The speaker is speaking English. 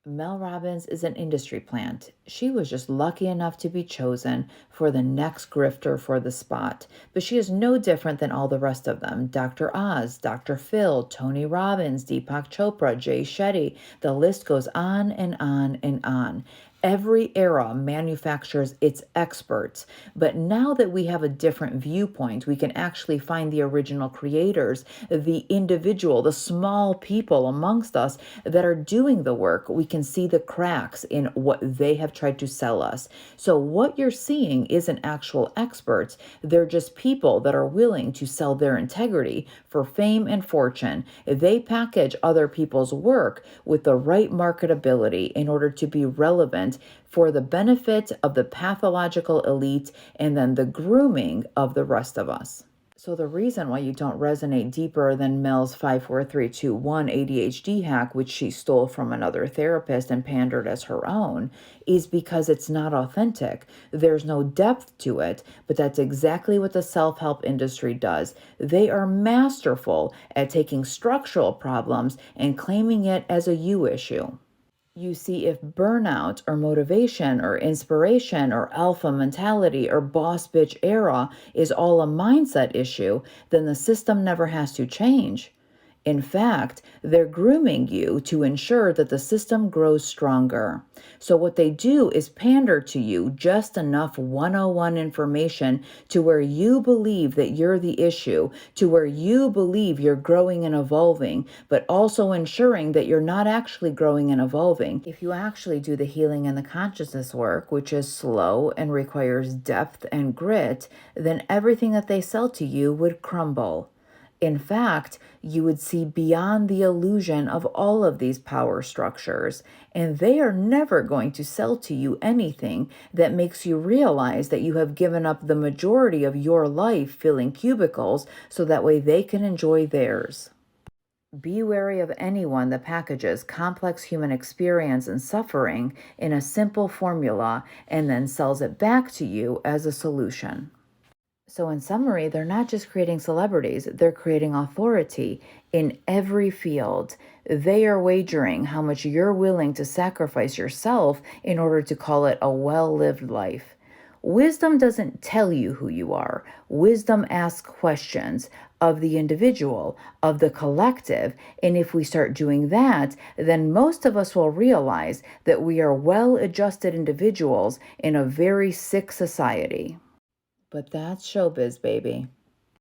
Mel Robbins is an industry plant. She was just lucky enough to be chosen for the next grifter for the spot. But she is no different than all the rest of them. Dr. Oz, Dr. Phil, Tony Robbins, Deepak Chopra, Jay Shetty. The list goes on and on and on. Every era manufactures its experts. But now that we have a different viewpoint, we can actually find the original creators, the individual, the small people amongst us that are doing the work. We can see the cracks in what they have tried to sell us. So what you're seeing isn't actual experts. They're just people that are willing to sell their integrity for fame and fortune. They package other people's work with the right marketability in order to be relevant for the benefit of the pathological elite and then the grooming of the rest of us. So the reason why you don't resonate deeper than Mel's 54321 ADHD hack, which she stole from another therapist and pandered as her own, is because it's not authentic. There's no depth to it, but that's exactly what the self-help industry does. They are masterful at taking structural problems and claiming it as a you issue. You see, if burnout or motivation or inspiration or alpha mentality or boss bitch era is all a mindset issue, then the system never has to change. In fact, they're grooming you to ensure that the system grows stronger. So what they do is pander to you just enough 101 information to where you believe that you're the issue, to where you believe you're growing and evolving, but also ensuring that you're not actually growing and evolving. If you actually do the healing and the consciousness work, which is slow and requires depth and grit, then everything that they sell to you would crumble. In fact, you would see beyond the illusion of all of these power structures, and they are never going to sell to you anything that makes you realize that you have given up the majority of your life filling cubicles so that way they can enjoy theirs. Be wary of anyone that packages complex human experience and suffering in a simple formula and then sells it back to you as a solution. So, in summary, they're not just creating celebrities, they're creating authority in every field. They are wagering how much you're willing to sacrifice yourself in order to call it a well lived life. Wisdom doesn't tell you who you are. Wisdom asks questions of the individual, of the collective. And if we start doing that, then most of us will realize that we are well adjusted individuals in a very sick society. But that's showbiz, baby.